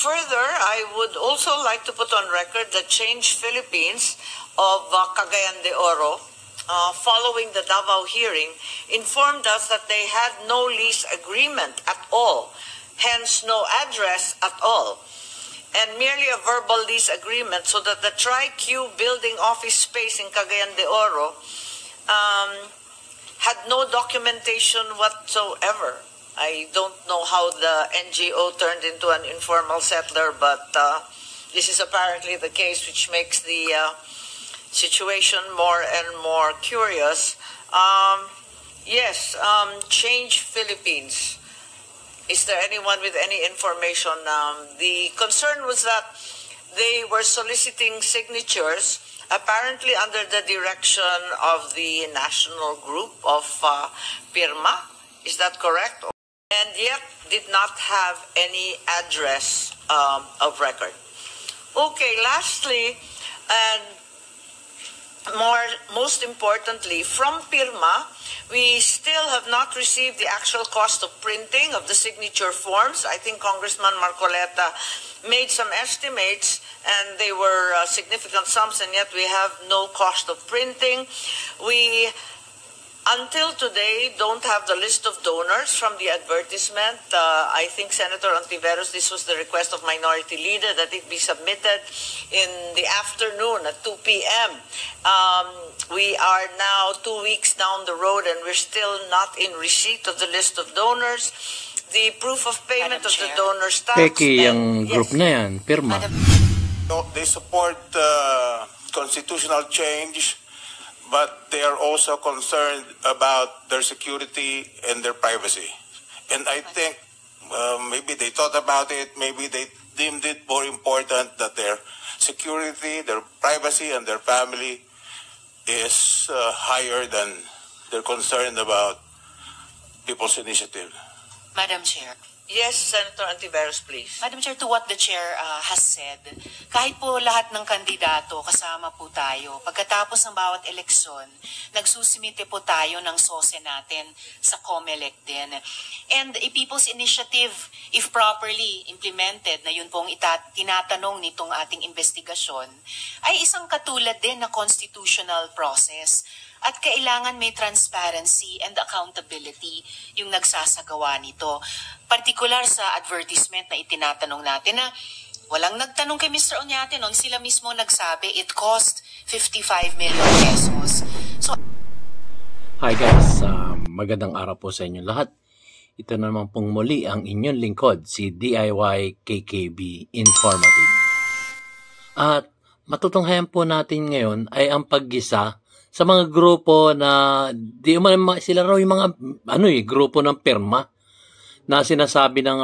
Further, I would also like to put on record that Change Philippines of Cagayan de Oro, following the Davao hearing, informed us that they had no lease agreement at all, hence no address at all, and merely a verbal lease agreement, so that the Tri-Q building office space in Cagayan de Oro had no documentation whatsoever. I don't know how the NGO turned into an informal settler, but this is apparently the case, which makes the situation more and more curious. Yes, Change Philippines. Is there anyone with any information? The concern was that they were soliciting signatures, apparently under the direction of the national group of PIRMA. Is that correct? And yet did not have any address of record. Okay, lastly, and most importantly, from PIRMA, we still have not received the actual cost of printing of the signature forms. I think Congressman Marcoleta made some estimates, and they were significant sums, and yet we have no cost of printing. We, until today, don't have the list of donors from the advertisement. I think Senator Ontiveros, this was the request of Minority Leader, that it be submitted in the afternoon at 2 p.m. We are now 2 weeks down the road, and we're still not in receipt of the list of donors. The proof of payment of the donors tax. Peki yung group na yan, PIRMA. They support constitutional change, but they are also concerned about their security and their privacy. And I think maybe they thought about it, maybe they deemed it more important that their security, their privacy, and their family is higher than their concern about people's initiative. Madam Chair. Yes, Senator Ontiveros, please. Madam Chair, to what the Chair has said, kahit po lahat ng kandidato, kasama po tayo, pagkatapos ng bawat eleksyon, nagsusimite po tayo ng SOSE natin sa COMELEC din. And a people's initiative, if properly implemented, na yun pong tinatanong nitong ating investigasyon, ay isang katulad din na constitutional process. At kailangan may transparency and accountability yung nagsasagawa nito. Partikular sa advertisement na itinatanong natin na walang nagtanong kay Mr. Oñate noon, sila mismo nagsabi it cost 55 million pesos. So, hi guys, magandang araw po sa inyo lahat. Ito naman pong muli ang inyong lingkod, si DIY KKB Informative. At matutunghayan po natin ngayon ay ang paggisa sa mga grupo na di umano sila raw yung mga grupo ng PIRMA na sinasabi ng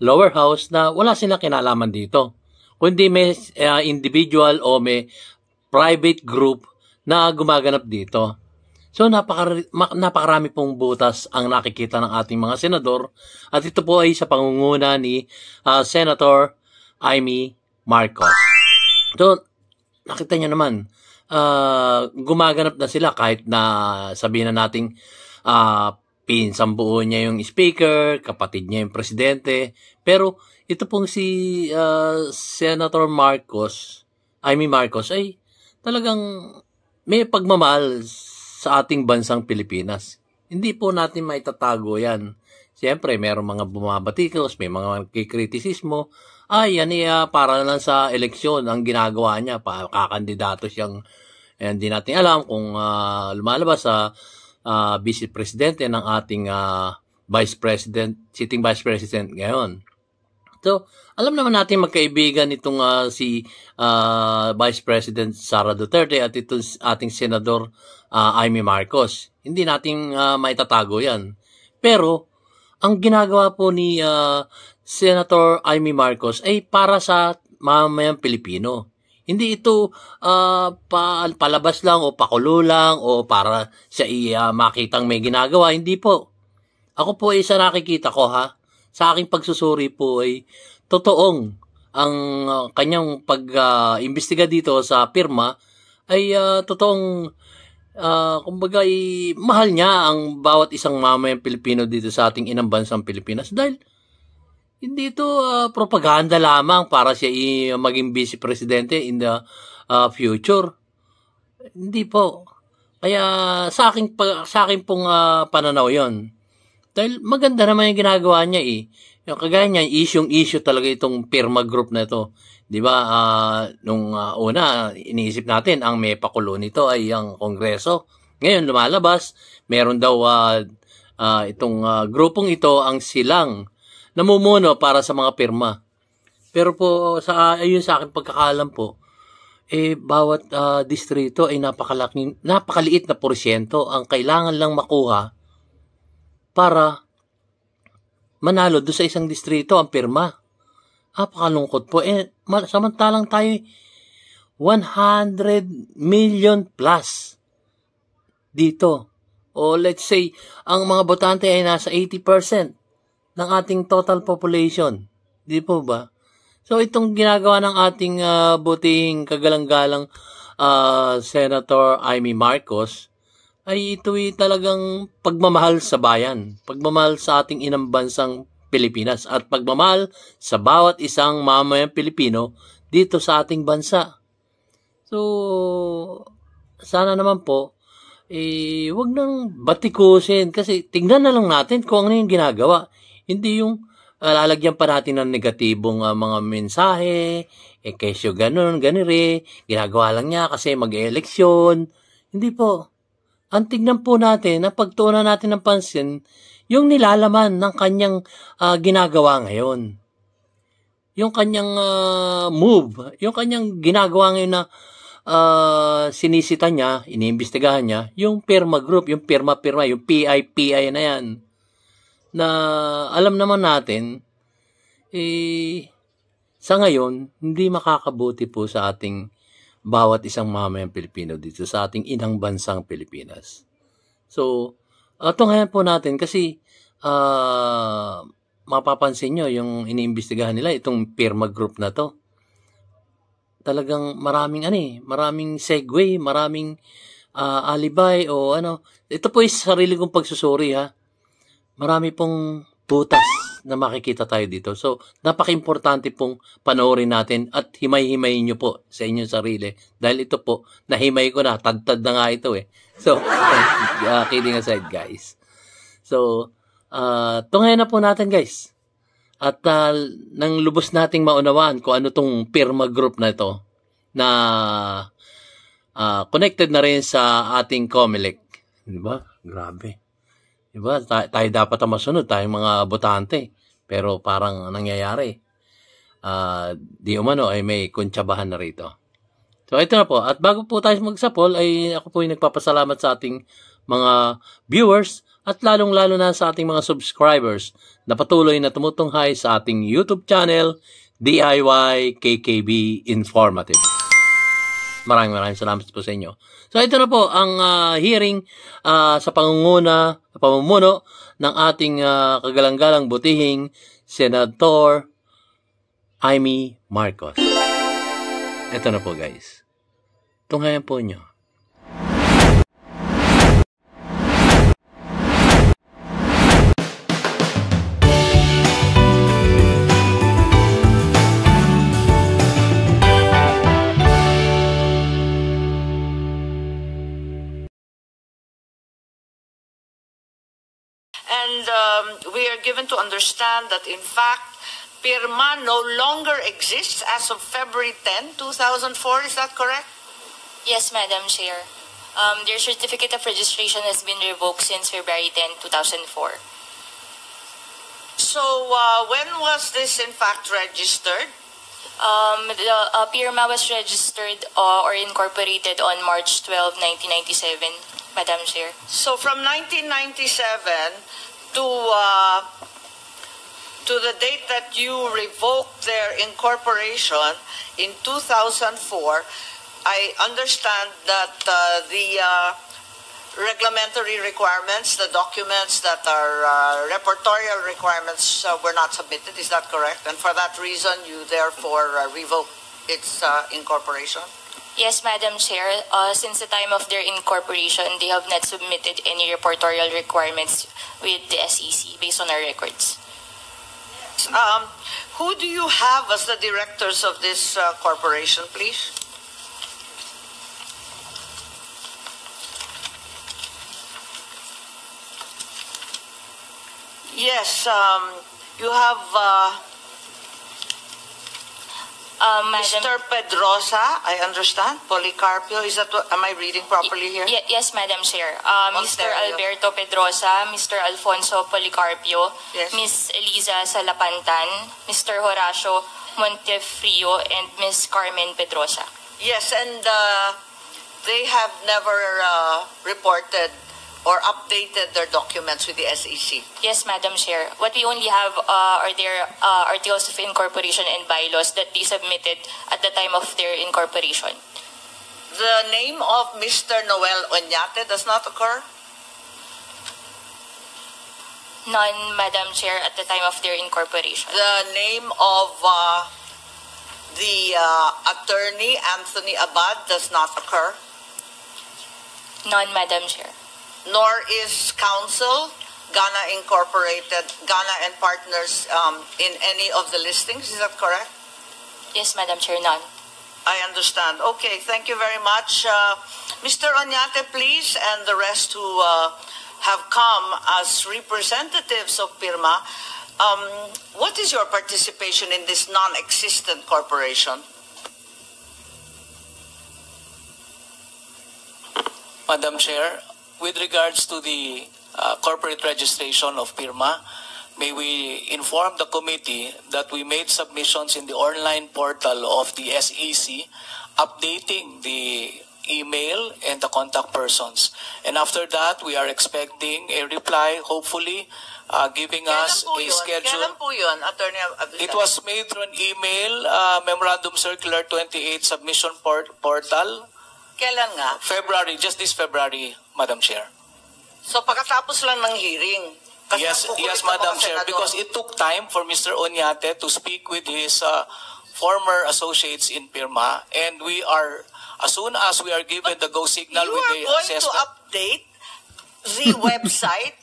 lower house na wala silang kinalaman dito, kundi may individual o may private group na gumaganap dito. So napakarami pong butas ang nakikita ng ating mga senador, at ito po ay sa pangunguna ni Senator Amy Marcos. So nakita niyo naman, gumaganap na sila kahit na sabihin na nating pinsang buo niya yung speaker, kapatid niya yung presidente. Pero ito pong si Senator Amy Marcos ay talagang may pagmamahal sa ating bansang Pilipinas. Hindi po natin maitatago yan. Siyempre, mayroong mga bumabatikos, may mga kikritisismo. Yan para lang sa eleksyon ang ginagawa niya. Kakandidato siyang, hindi natin alam kung lumalabas sa vice presidente ng ating sitting vice president ngayon. So, alam naman natin magkaibigan itong si Vice President Sara Duterte at itong ating Senador Amy Marcos. Hindi natin maitatago yan. Pero, ang ginagawa po ni Senator Amy Marcos ay para sa mamamayang Pilipino. Hindi ito palabas lang o pakulo lang o para siya makitang may ginagawa. Hindi po. Ako po ay isa nakikita ko sa aking pagsusuri po ay totoong ang kanyang pag-imbestiga dito sa PIRMA ay totoong kumbaga mahal niya ang bawat isang mamayang Pilipino dito sa ating inang bansang Pilipinas dahil Hindi ito propaganda lamang para siya maging vice presidente in the future. Hindi po. Kaya sa akin pong pananaw 'yon. Dahil maganda naman yung ginagawa niya eh. Yung kagaya niya, issue talaga itong Pirma Group na ito. 'Di ba? Nung una, iniisip natin ang may pakulo nito ay ang Kongreso. Ngayon lumalabas, meron daw itong grupong ito ang silang namumuno para sa mga pirma. Pero po ayun sa akin pagkakaalam po, bawat distrito ay napakaliit na porsyento ang kailangan lang makuha para manalo doon sa isang distrito ang pirma. Napakalungkot po. Samantalang tayo 100 million plus dito. O let's say, ang mga botante ay nasa 80% ng ating total population. Di po ba? So, itong ginagawa ng ating butihing kagalang-galang Senator Amy Marcos ay ito'y talagang pagmamahal sa bayan, pagmamahal sa ating inang bansang Pilipinas at pagmamahal sa bawat isang mamamayang Pilipino dito sa ating bansa. So, sana naman po, wag nang batikusin kasi tingnan na lang natin kung ano yung ginagawa. Hindi yung lalagyan pa natin ng negatibong mga mensahe, kesyo ganun, ganire, ginagawa lang niya kasi mag-eleksyon. Hindi po. Ang tignan po natin, na pagtuunan natin ng pansin, yung nilalaman ng kanyang ginagawa ngayon. Yung kanyang move, yung kanyang ginagawa ngayon na sinisita niya, iniimbestigahan niya, yung Pirma Group, yung Pirma, yung PI na yan. Na alam naman natin, sa ngayon, hindi makakabuti po sa ating bawat isang mamayang Pilipino dito sa ating inang bansang Pilipinas. So, tunghayan po natin kasi mapapansin nyo yung iniimbestigahan nila, itong Pirma Group na to. Talagang maraming segue, maraming alibay o ano. Ito po is sarili kong pagsusuri ha. Marami pong butas na makikita tayo dito. So, napaka-importante pong panoorin natin at himay-himayin nyo po sa inyong sarili. Dahil ito po, nahimay ko na. Tad-tad na nga ito eh. So, kidding aside guys. So, tunghayan na po natin guys. At nang lubos nating maunawaan kung ano tong Pirma Group na ito na connected na rin sa ating COMELEC. Diba? Grabe. Diba? Tayo dapat ang masunod, tayong mga botante. Pero parang nangyayari. Di umano ay may kuntsabahan na rito. So ito na po. At bago po tayo magsapol, ay ako po ay nagpapasalamat sa ating mga viewers at lalong-lalo na sa ating mga subscribers na patuloy na tumutunghay sa ating YouTube channel, DIY KKB Informative. Maraming salamat po sa inyo. So ito na po ang hearing sa pamumuno ng ating kagalang-galang butihing Senator Amy Marcos. Ito na po guys. Tunghayan po nyo. And we are given to understand that, in fact, Pirma no longer exists as of February 10, 2004. Is that correct? Yes, Madam Chair. Their certificate of registration has been revoked since February 10, 2004. So, when was this, in fact, registered? The Pirma was registered or incorporated on March 12, 1997, Madam Chair. So, from 1997 to the date that you revoked their incorporation in 2004, I understand that the reglementary requirements, the documents that are reportorial requirements were not submitted. Is that correct? And for that reason, you therefore revoke its incorporation? Yes, Madam Chair. Since the time of their incorporation, they have not submitted any reportorial requirements with the SEC based on our records. Who do you have as the directors of this corporation, please? Yes, you have Madam. Mr. Pedrosa, I understand. Policarpio, is that what, am I reading properly here? Yes, Madam Chair. Mr. Ontario. Alberto Pedrosa, Mr. Alfonso Policarpio, Yes. Ms. Eliza Salapantan, Mr. Horacio Montefrio, and Ms. Carmen Pedrosa. Yes, and they have never reported or updated their documents with the SEC. Yes, Madam Chair. What we only have are their articles of incorporation and bylaws that they submitted at the time of their incorporation. The name of Mr. Noel Oñate does not occur? None, Madam Chair, at the time of their incorporation. The name of the attorney, Anthony Abad, does not occur? None, Madam Chair. Nor is counsel, Ghana Incorporated, Ghana and Partners in any of the listings. Is that correct? Yes, Madam Chair, none. I understand. Okay, thank you very much. Mr. Oñate, please, and the rest who have come as representatives of PIRMA, what is your participation in this non-existent corporation? Madam Chair, with regards to the corporate registration of PIRMA, may we inform the committee that we made submissions in the online portal of the SEC updating the email and the contact persons. And after that, we are expecting a reply, hopefully giving us a schedule. Kailan po yun, Attorney Abisado? It was made through an email, Memorandum Circular 28 submission portal, Kailan nga? February, just this February, Madam Chair. So pagkatapos lang ng hearing. Kasi Yes, ang kukulit yes, ng Madam mga Chair, senador. because it took time for Mr. Oñate to speak with his former associates in PIRMA, and we are, as soon as we are given the go signal You with are the going assessment. to update the website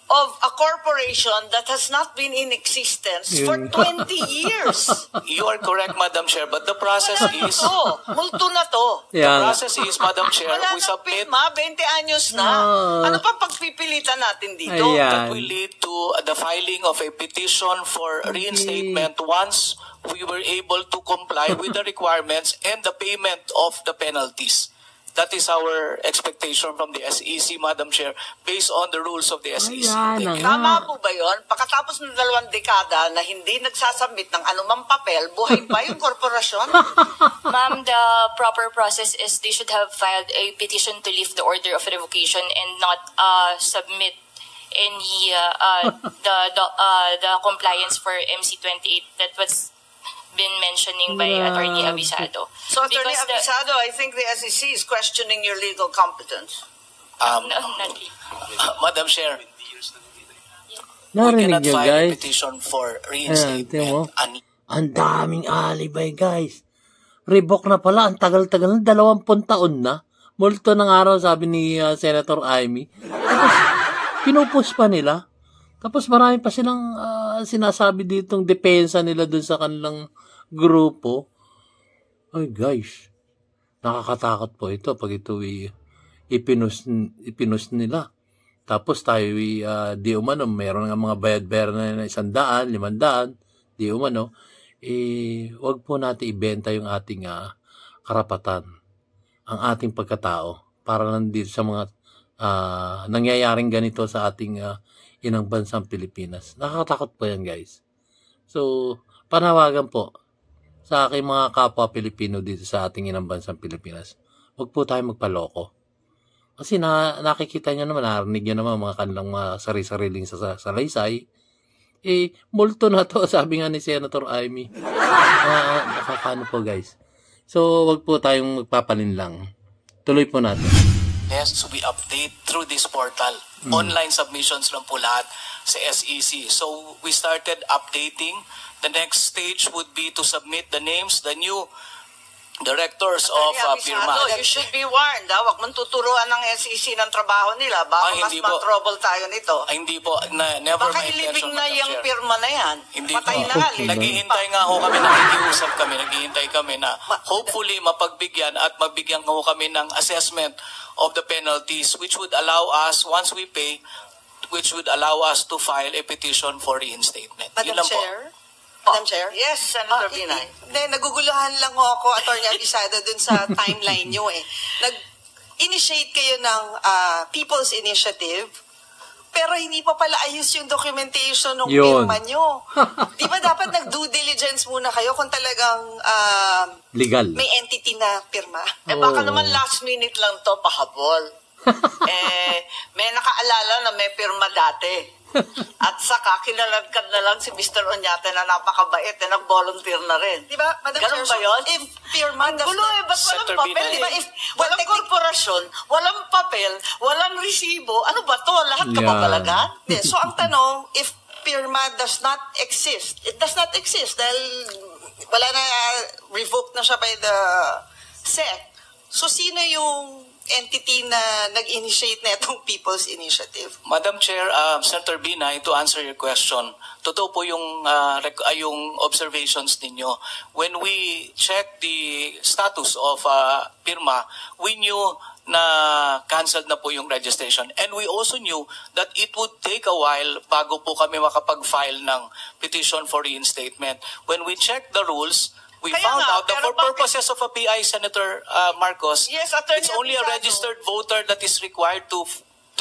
of a corporation that has not been in existence for 20 years. You are correct, Madam Chair, but the process Wala na is, to. Multo na to. the Yeah. process is, Madam Chair, Wala we nang submit PIRMA, 20 anyos na. Ano pa pagpipilitan natin dito? Ayan. that will lead to the filing of a petition for reinstatement once we were able to comply with the requirements and the payment of the penalties. That is our expectation from the SEC, Madam Chair, based on the rules of the SEC. Ayan Thank you. na Tama po ba yun? Pagkatapos ng 2 dekada na hindi nagsasubmit ng anumang papel, buhay pa yung korporasyon? Ma'am, the proper process is they should have filed a petition to lift the order of revocation and not submit any the compliance for MC28 that was been mentioning by Attorney Abisado. So, Attorney Because Abisado, I think the SEC is questioning your legal competence. No, not really. Madam Chair, we Narinig cannot nyo, file a guys? petition for Ayan, tingnan mo. reinstatement. Ang daming alibay, guys. Revoke na pala. Ang tagal-tagal na. 20 taon na. Multo ng araw, sabi ni Senator Amy. Tapos, pinupus pa nila. Tapos marami pa silang sinasabi ditong depensa nila dun sa kanilang grupo. Ay, guys. Nakakatakot po ito pag ito ipinus nila. Tapos tayo di umano, meron nga mga bayad-bayad na 100, 500, di umano, wag po natin ibenta yung ating karapatan, ang ating pagkatao, para lang dito sa mga nangyayaring ganito sa ating inang bansang Pilipinas. Nakakatakot po yan, guys. So, panawagan po sa aking mga kapwa Pilipino dito sa ating inang bansang Pilipinas. Wag po tayo magpaloko. Kasi nakikita nyo naman, narinig nyo naman mga kanilang mga sari-sariling salaysay. Multo na to, sabi nga ni Senator Amy. Nakakano po, guys. So, wag po tayong magpapalinlang. Tuloy po natin. Yes, so we update through this portal. Online submissions lang po lahat sa SEC. So we started updating. The next stage would be to submit the names, the new directors of PIRMA. You should be warned. Huwag mong tuturuan ng SEC ng trabaho nila. Baka mas hindi po. ma-trouble tayo nito. Hindi po, never Baka my ilibing intention, na Madam yung Chair. pirma na yan. Hindi Patay po. na. Naghihintay nga ho kami, nakikiusap kami, naghihintay kami na hopefully mapagbigyan at mabigyan ho kami ng assessment of the penalties which would allow us, once we pay, which would allow us to file a petition for reinstatement. Yun Madam lang po. Chair? Madam Chair? Yes, Senator Binay. Hindi, naguguluhan lang ho ako, Atty. Abisado, dun sa timeline nyo eh. Nag-initiate kayo ng People's Initiative, pero hindi pa pala ayos yung documentation ng Yun. pirma nyo. Di ba dapat nag-due diligence muna kayo kung talagang Legal. may entity na pirma? Baka Oo. naman last minute lang to pahabol. May nakaalala na may pirma dati. At saka, kinaladkad na lang si Mr. Oñate na napakabait na nag-volunteer na rin. Di ba, Madam Ganun Chair? ba yun? If pirma does Gulo not... ba't walang Senator papel? Binay. Di ba? If walang korporasyon, walang papel, walang resibo, ano ba to? Lahat ka ba Yeah. talaga? Hindi. So, ang tanong, if pirma does not exist, it does not exist dahil wala na, revoked na siya by the SEC. So, sino yung entity na nag-initiate na itong People's Initiative? Madam Chair, Senator Binay, to answer your question, totoo po yung observations ninyo. When we check the status of PIRMA, we knew na canceled na po yung registration. And we also knew that it would take a while bago po kami makapag-file ng petition for reinstatement. When we checked the rules, we Kaya found nga, out that pero for bakit- purposes of a PI, Senator Marcos, Yes, Attorney it's only a Abisado. registered voter that is required to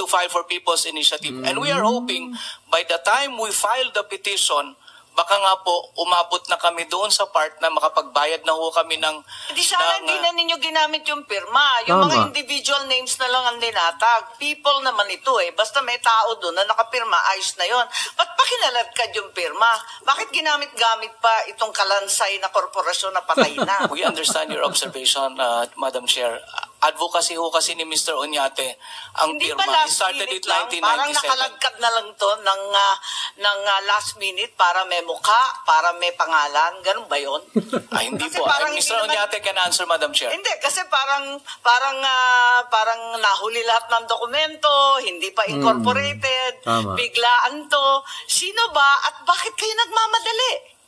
file for People's Initiative. And we are hoping by the time we file the petition, baka nga po umabot na kami doon sa part na makapagbayad na ho kami ng... Hindi sana hindi na ninyo ginamit yung pirma. Yung Tama. mga individual names na lang ang dinatag. People naman ito eh. Basta may tao doon na nakapirma, ayos na yon. Ba't pa kinaladkad yung pirma? Bakit ginamit-gamit pa itong kalansay na korporasyon na patay na? We understand your observation, Madam Chair. Advocacy ho kasi ni Mr. Oñate ang Hindi PIRMA. ba It last started minute in lang? Parang 1997. nakaladkad na lang to ng last minute para may mukha, para may pangalan. Ganun ba yun? Hindi Kasi po. parang Mr. hindi naman- Oñate can answer, Madam Chair. Hindi, kasi parang nahuli lahat ng dokumento, hindi pa incorporated, Tama. biglaan to. Sino ba at bakit kayo nagmamadali?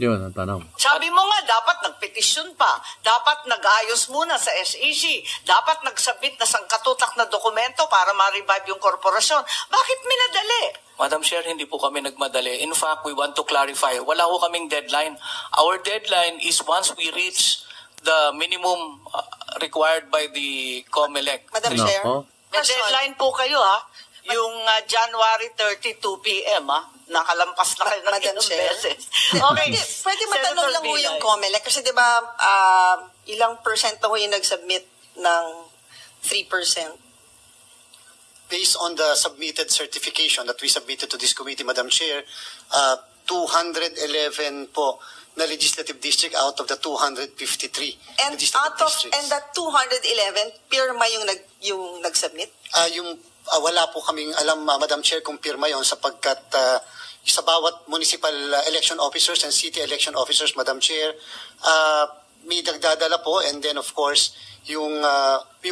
Yun ang tanong. Sabi mo nga, dapat nagpetisyon pa, dapat nag-ayos muna sa SEC, dapat nagsubmit na sangkatutak na dokumento para ma-revive yung korporasyon. Bakit minadali? Madam Chair, hindi po kami nagmadali. In fact, we want to clarify. Wala ho kaming deadline. Our deadline is once we reach the minimum required by the COMELEC. Madam Nako. Chair? May deadline po kayo ha. Yung January 32 p.m. ha. Nakalampas na kayo ng Madam ilang Chair? beses. Okay. Pwede matanong lang ho yung COMELEC kasi 'di ba ilang percent na ho yung nag-submit ng 3%? Based on the submitted certification that we submitted to this committee, Madam Chair, 211 po na legislative district out of the 253 And legislative out of districts. and that 211 pirma yung nag-submit? Wala po kaming alam, Madam Chair, kung pirma yon sapagkat sa bawat municipal election officers and city election officers, Madam Chair, may nagdadala po, and then of course yung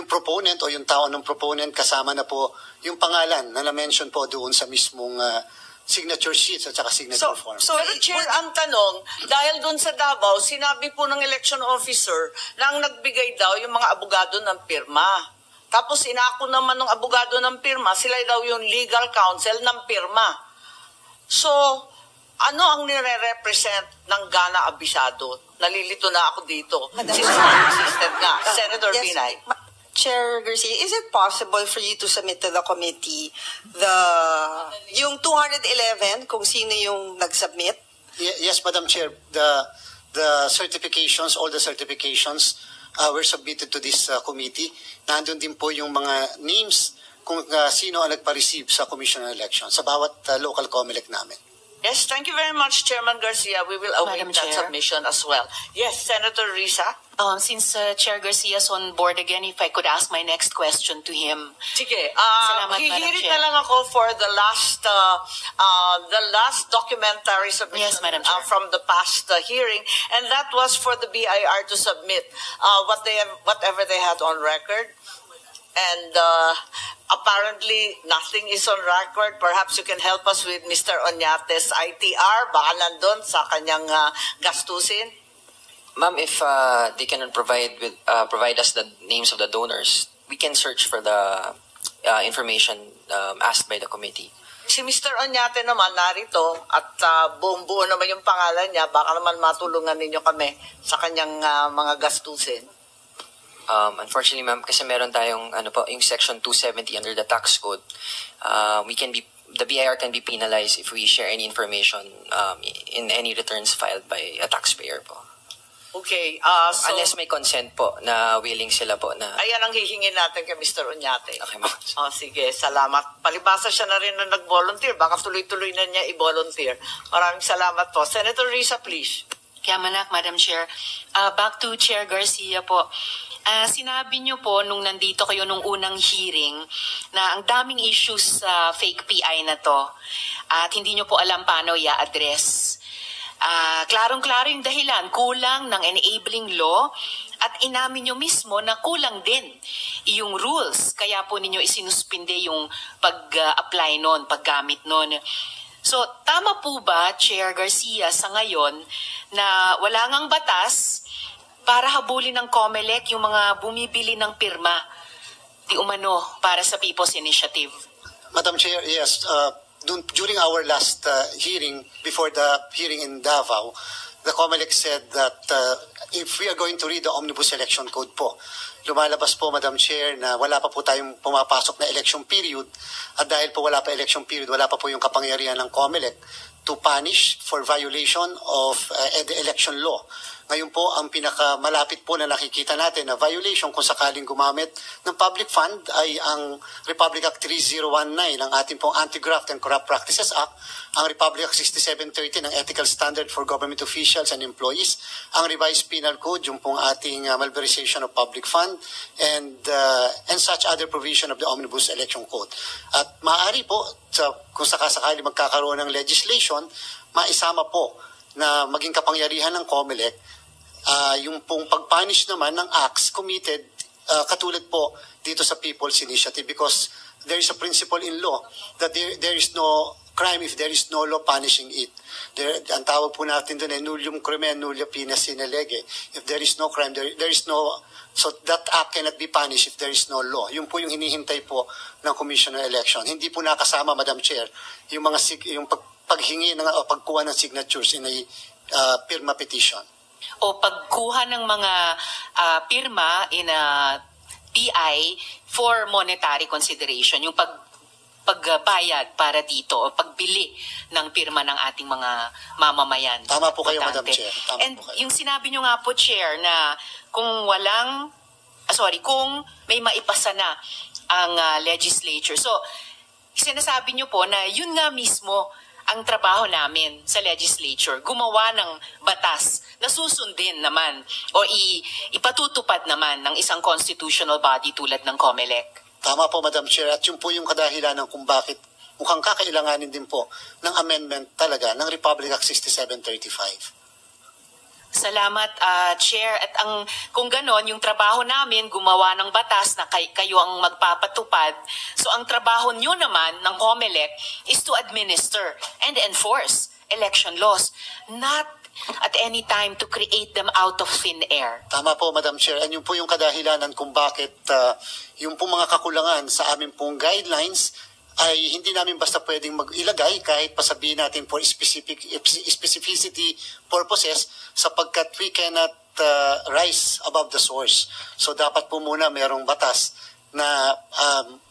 proponent o yung tao ng proponent kasama na po yung pangalan na na-mention po doon sa mismong signature sheets at saka signature form. So, Pero Chair, ang tanong, dahil doon sa Davao, sinabi po ng election officer na ang nagbigay daw yung mga abogado ng pirma. Tapos inako naman ng abogado ng pirma, sila daw yung legal counsel ng pirma. So, ano ang nire-represent ng Gana Abisado? Nalilito na ako dito. Assistant nga, Senator yes, Binay. Chair Garcia, is it possible for you to submit to the committee yung 211 kung sino yung nag-submit? Yes, Madam Chair, the certifications, all the certifications were submitted to this committee. Nandun din po yung mga names kung sino ang nagpa-receive sa Commission on Election sa bawat local COMELEC namin. Yes, thank you very much, Chairman Garcia. We will await Madam that Chair. submission as well. Yes, Senator Risa. Since Chair Garcia's on board again, if I could ask my next question to him. Sige, Salamat, Madam hihirit Chair. na lang ako for the last documentary submission Yes, Madam Chair. from the past hearing, and that was for the BIR to submit whatever they had on record. And apparently, nothing is on record. Perhaps you can help us with Mr. Oñate's ITR. Baka nandun sa kanyang gastusin. Ma'am, if they cannot provide us the names of the donors, we can search for the information asked by the committee. Si Mr. Oñate naman narito at buong-buo naman yung pangalan niya. Baka naman matulungan ninyo kami sa kanyang mga gastusin. Unfortunately, ma'am, kasi meron tayong yung section 270 under the tax code, the BIR can be penalized if we share any information in any returns filed by a taxpayer po. Okay, so Unless may consent po na willing sila po na... ayan ang hihingin natin kay Mr. Oñate. Okay, ma'am. Sige, salamat. Palibasa siya na rin na nag-volunteer. Baka tuloy-tuloy na niya i-volunteer. Maraming salamat po. Senator Risa, please. Kamanak, Madam Chair. Back to Chair Garcia po. Sinabi niyo po nung nandito kayo nung unang hearing na ang daming issues sa fake PI na to at hindi niyo po alam paano i-address. Klarong-klaro yung dahilan, kulang ng enabling law at inamin niyo mismo na kulang din yung rules. Kaya po ninyo isinuspinde yung pag-apply nun, paggamit nun. So, tama po ba, Chair Garcia, sa ngayon na wala ngang batas para habulin ng COMELEC yung mga bumibili ng pirma di umano para sa People's Initiative? Madam Chair, yes. During our last hearing, before the hearing in Davao, the COMELEC said that if we are going to read the Omnibus Election Code po, lumalabas po, Madam Chair, na wala pa po tayong pumapasok na election period at dahil po wala pa election period, wala pa po yung kapangyarihan ng COMELEC to punish for violation of the election law. Ngayon po, ang pinakamalapit po na nakikita natin na violation kung sakaling gumamit ng public fund ay ang Republic Act 3019 ng ating pong Anti-Graft and Corrupt Practices Act, ang Republic Act 6730 ng Ethical Standard for Government Officials and Employees, ang Revised Penal Code, yung pong ating malversation of public fund, and such other provision of the Omnibus Election Code. At maaari po, kung sakasakali magkakaroon ng legislation, maisama po na maging kapangyarihan ng COMELEC yung pong pag-punish naman ng acts committed katulad po dito sa People's Initiative, because there is a principle in law that there is no crime if there is no law punishing it. Ang tawag po natin doon ay nullium crimen nullia pena sine lege. If there is no crime, there is no, so that act cannot be punished if there is no law. Yun po yung hinihintay po ng Commission on Election. Hindi po nakasama, Madam Chair, yung paghingi o pagkuha ng signatures in a pirma petition. O pagkuha ng mga pirma in a PI for monetary consideration, yung pagbayad para dito o pagbili ng pirma ng ating mga mamamayan. Tama po kayo, Madam Importante. Chair. Tama And po kayo. yung sinabi nyo nga po, Chair, na kung may maipasa na ang legislature. So, sinasabi nyo po na yun nga mismo ang trabaho namin sa legislature, gumawa ng batas na susundin naman o ipatutupad naman ng isang constitutional body tulad ng COMELEC. Tama po, Madam Chair. At yun po yung kadahilanan kung bakit mukhang kakailanganin din po ng amendment talaga ng Republic Act 6735. Salamat, Chair. At kung ganon, yung trabaho namin, gumawa ng batas na kayo ang magpapatupad. So ang trabaho nyo naman ng COMELEC is to administer and enforce election laws, not at any time to create them out of thin air. Tama po, Madam Chair. And yun po yung kadahilanan kung bakit yung po mga kakulangan sa aming pong guidelines ay hindi namin basta pwedeng mag-ilagay kahit pasabihin natin for specificity purposes sapagkat we cannot rise above the source. So dapat po muna mayroong batas na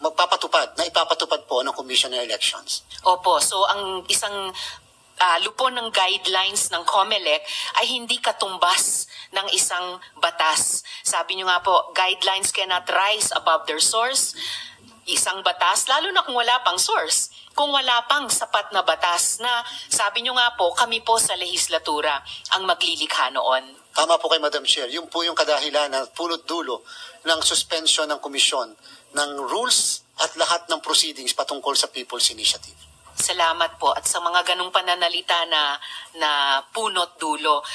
ipapatupad po ng Commission on Elections. Opo, so ang isang lupon ng guidelines ng COMELEC ay hindi katumbas ng isang batas. Sabi nyo nga po, guidelines cannot rise above their source. isang batas, lalo na kung wala pang source, kung wala pang sapat na batas na sabi nyo nga po, kami po sa lehislatura ang maglilikha noon. Tama po kay Madam Chair. Yung po yung kadahilan na punot dulo ng suspension ng komisyon ng rules at lahat ng proceedings patungkol sa People's Initiative. Salamat po. At sa mga ganong pananalita na punot dulo.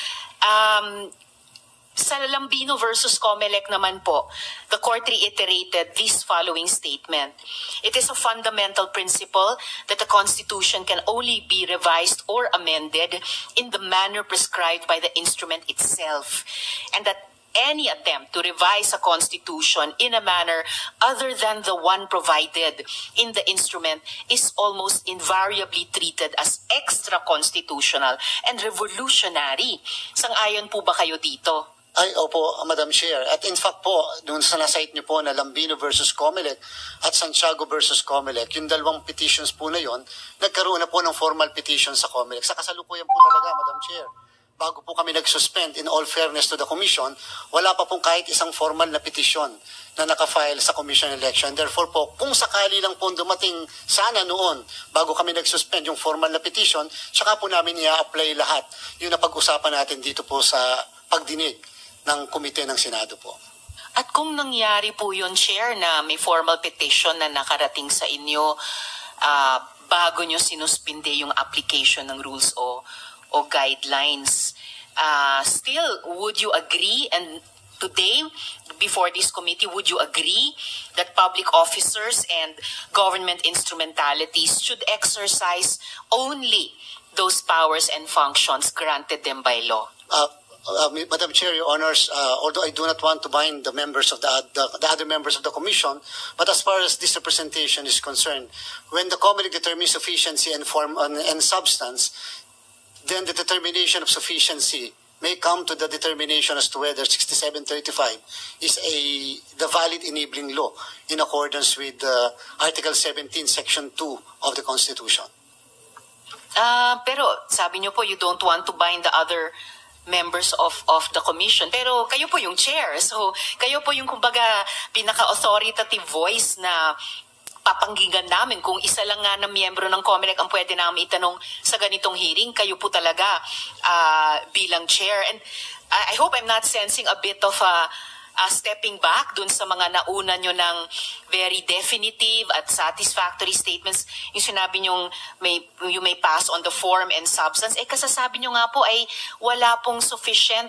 Sa Lambino versus Comelec naman po, the court reiterated this following statement. It is a fundamental principle that the Constitution can only be revised or amended in the manner prescribed by the instrument itself, and that any attempt to revise a constitution in a manner other than the one provided in the instrument is almost invariably treated as extra-constitutional and revolutionary. Sang-ayon po ba kayo dito? Ay, opo, Madam Chair. At in fact po, dun sa nasite niyo po na Lambino versus Comelec at Santiago versus Comelec, yung dalawang petitions po na yon, nagkaroon na po ng formal petition sa Comelec. Sa kasalukuyan po talaga, Madam Chair. Bago po kami nag-suspend, in all fairness to the Commission, wala pa pong kahit isang formal na petition na nakafile sa Commission election. Therefore po, kung sakali lang po dumating sana noon, bago kami nag-suspend yung formal na petition, saka po namin i-apply lahat yung napag-usapan natin dito po sa pagdinig ng komite ng Senado po. At kung nangyari po yun, Chair, na may formal petition na nakarating sa inyo bago nyo sinuspinde yung application ng rules o guidelines, still, would you agree, and today, before this committee, would you agree that public officers and government instrumentalities should exercise only those powers and functions granted them by law? Madam Chair, Your Honors, although I do not want to bind the members of the other members of the Commission, but as far as this representation is concerned, when the Comelec determines sufficiency and form and substance, then the determination of sufficiency may come to the determination as to whether 6735 is the valid enabling law in accordance with Article 17, Section 2 of the Constitution. Pero sabi niyo po, you don't want to bind the other members of the commission. Pero kayo po yung chair. So, kayo po yung kumbaga pinaka-authoritative voice na papanggigan namin. Kung isa lang nga na miyembro ng Comelec ang pwede namin itanong sa ganitong hearing, kayo po talaga bilang chair. And I hope I'm not sensing a bit of stepping back dun sa mga nauna nyo ng very definitive at satisfactory statements. Yung sinabi nyo you may pass on the form and substance. Kasasabi nyo nga po ay wala pong sufficient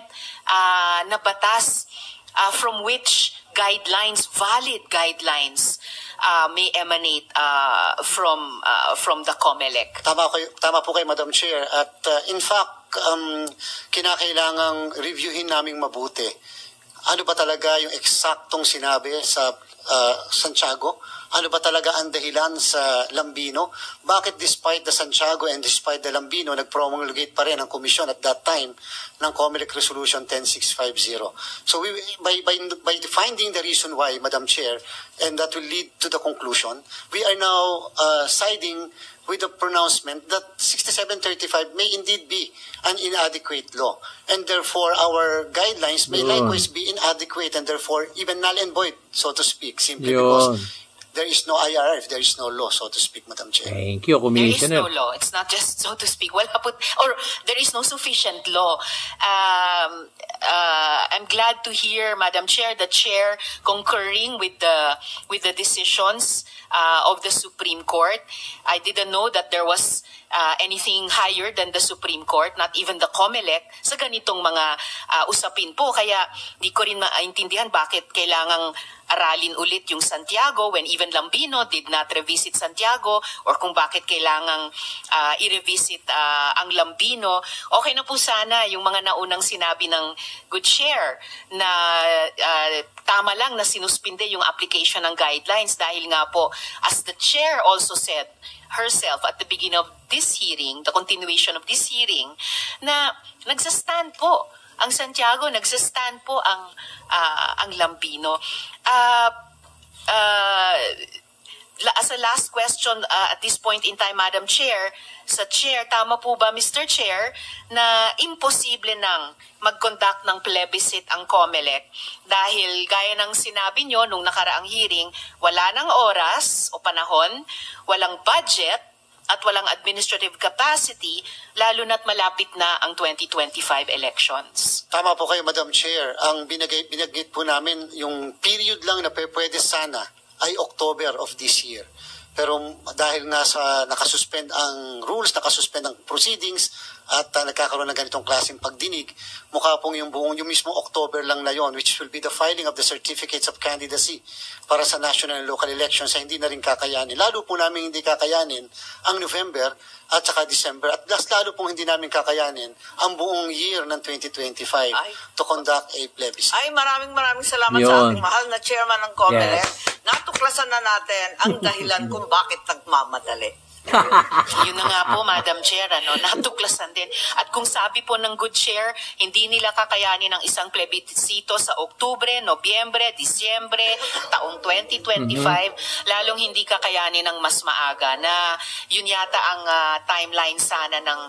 na batas from which guidelines, valid guidelines, may emanate from the Comelec. Tama po kay Madam Chair. At in fact, kinakailangang reviewin naming mabuti. Ano ba talaga yung eksaktong sinabi sa Santiago? Ano ba talaga ang dahilan sa Lambino? Bakit despite the Santiago and despite the Lambino, nag-promulgate pa rin ang komisyon at that time ng Comelec Resolution 10650? So by finding the reason why, Madam Chair, and that will lead to the conclusion, we are now siding with the pronouncement that 6735 may indeed be an inadequate law. And therefore, our guidelines may likewise be inadequate and therefore even null and void, so to speak, simply because there is no IRR if there is no law, so to speak, Madam Chair. Thank you, Commissioner. There is no law. It's not just so to speak. Or there is no sufficient law. I'm glad to hear, Madam Chair, the Chair concurring with the decisions of the Supreme Court. I didn't know that there was anything higher than the Supreme Court, not even the Comelec, sa ganitong mga usapin po. Kaya di ko rin maintindihan bakit kailangang aralin ulit yung Santiago when even Lambino did not revisit Santiago, or kung bakit kailangang i-revisit ang Lambino. Okay na po sana yung mga naunang sinabi ng good chair na tama lang na sinuspinde yung application ng guidelines dahil nga po, as the chair also said herself at the beginning of this hearing, the continuation of this hearing, na nagsastand po ang Santiago, nagsastand po ang Lambino. as a last question at this point in time, Madam Chair, sa Chair, tama po ba, Mr. Chair, na imposible nang mag-conduct ng plebiscite ang COMELEC dahil gaya ng sinabi nyo nung nakaraang hearing, wala ng oras o panahon, walang budget, at walang administrative capacity, lalo na't malapit na ang 2025 elections. Tama po kayo, Madam Chair. Ang binagit po namin, yung period lang na pwede sana ay October of this year. Pero dahil nga sa nakasuspend ang rules, nakasuspend ang proceedings, at nagkakaroon ng ganitong klaseng pagdinig, mukha pong yung mismo October lang na yon, which will be the filing of the certificates of candidacy para sa national and local elections, ay hindi na rin kakayanin. Lalo po namin hindi kakayanin ang November at saka December, at lalo pong hindi namin kakayanin ang buong year ng 2025 to conduct a plebiscite. Ay, maraming salamat sa ating mahal na chairman ng COMELEC. Yes. Natuklasan na natin ang dahilan kung bakit nagmamadali. Yun na nga po, Madam Chair, natuklasan din. At kung sabi po ng good chair, hindi nila kakayanin ng isang plebiscito sa Oktubre, Nobyembre, Disyembre, taong 2025, lalong hindi kakayanin ng mas maaga na yun yata ang timeline sana ng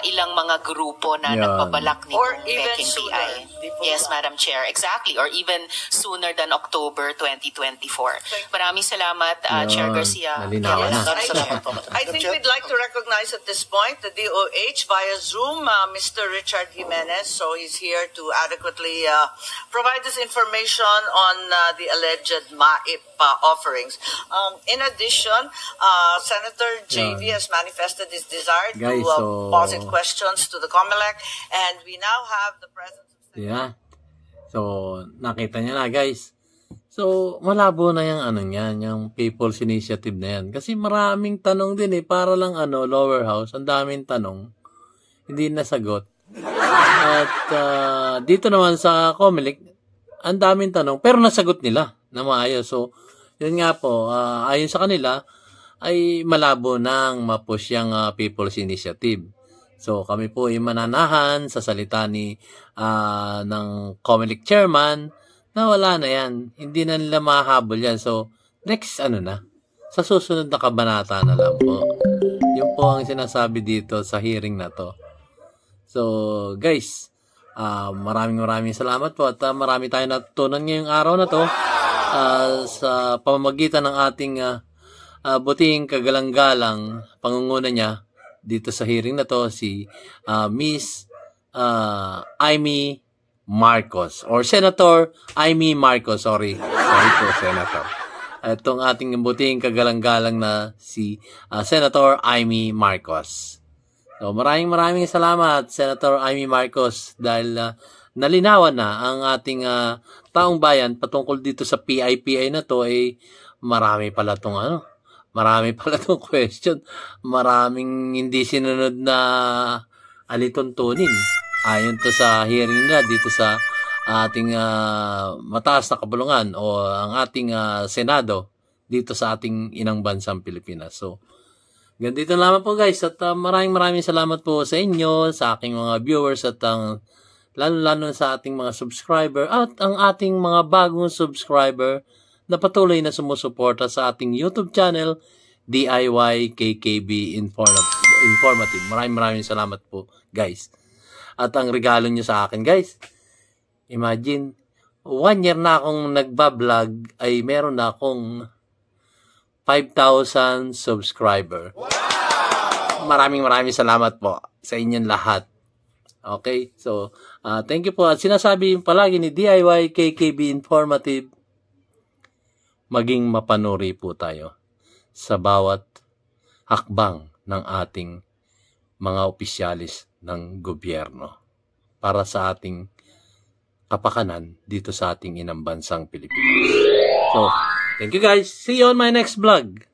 ilang mga grupo na nagpabalak or nitong even Peking sooner. BI. Yes, Madam Chair, exactly. Or even sooner than October 2024. Maraming salamat, Chair Garcia. Nalinawan na. Maraming salamat po, Madam I think we'd like to recognize at this point the DOH via Zoom, Mr. Richard Jimenez. So he's here to adequately provide us information on the alleged MAIP offerings. In addition, Senator JV has manifested his desire to posit questions to the COMELEC, and we now have the presence of Yeah. So, nakita niya na, guys. So, malabo na yung People's Initiative na yan. Kasi maraming tanong din para lang lower house, ang daming tanong, hindi nasagot. At dito naman sa COMELEC, ang daming tanong, pero nasagot nila na maayos. So, yun nga po, ayon sa kanila, ay malabo nang mapush yung People's Initiative. So, kami po ay mananahan sa salita ng COMELEC chairman, na wala na yan. Hindi na nila mahabol yan. So, next sa susunod na kabanata na lang po. Yun po ang sinasabi dito sa hearing na to. So, guys, maraming salamat po at marami tayong natutunan ngayong araw na to sa pamamagitan ng ating butihing kagalang-galang pangunguna niya dito sa hearing na to, si Miss Amy Marcos or Senator Amy Marcos, sorry po, Senator. Itong ating butihing kagalang-galang na si Senator Amy Marcos. So maraming salamat, Senator Amy Marcos, dahil nalinawan na ang ating taong bayan patungkol dito sa PIPI na to, marami pala tong question, maraming hindi sinunod na alituntunin. Ayon to sa hearing nila dito sa ating mataas na kabulungan o ang ating Senado dito sa ating inang bansang Pilipinas. So, ganito naman po, guys, at maraming salamat po sa inyo, sa aking mga viewers, at lalo sa ating mga subscriber at ang ating mga bagong subscriber na patuloy na sumusuporta sa ating YouTube channel, DIY KKB Informative. Maraming salamat po, guys. At ang regalo nyo sa akin, guys, imagine, 1 year na akong nagbablog, ay meron na akong 5,000 subscriber. Maraming salamat po sa inyong lahat. Okay? So, thank you po. At sinasabi palagi ni DIY KKB Informative, maging mapanuri po tayo sa bawat hakbang ng ating mga opisyalis ng gobyerno para sa ating kapakanan dito sa ating inang bansang Pilipinas. So, thank you, guys. See you on my next vlog.